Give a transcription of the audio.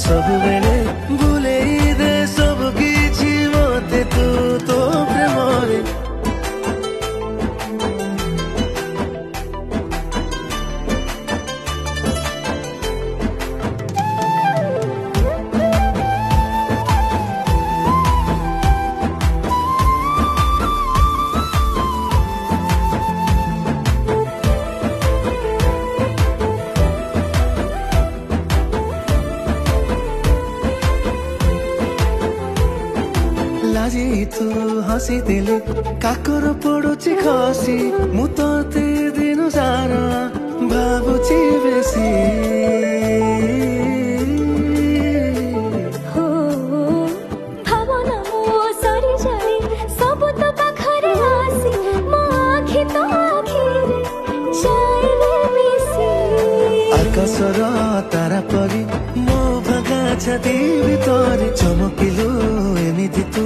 सब बेले भूले दे सब किछि मते तू तो प्रेमरे लाजी तू हसी दिले काकर पड़ुची खसी मु ते दिन सारा भावुची बेसी हो भावना मो सरी जाए सब तो पाखरे आसी मो आखि तो आखिरे चाइले मिसी आकाशर तारा परी मो भगा छाती भितर चमकिलु एमिति तू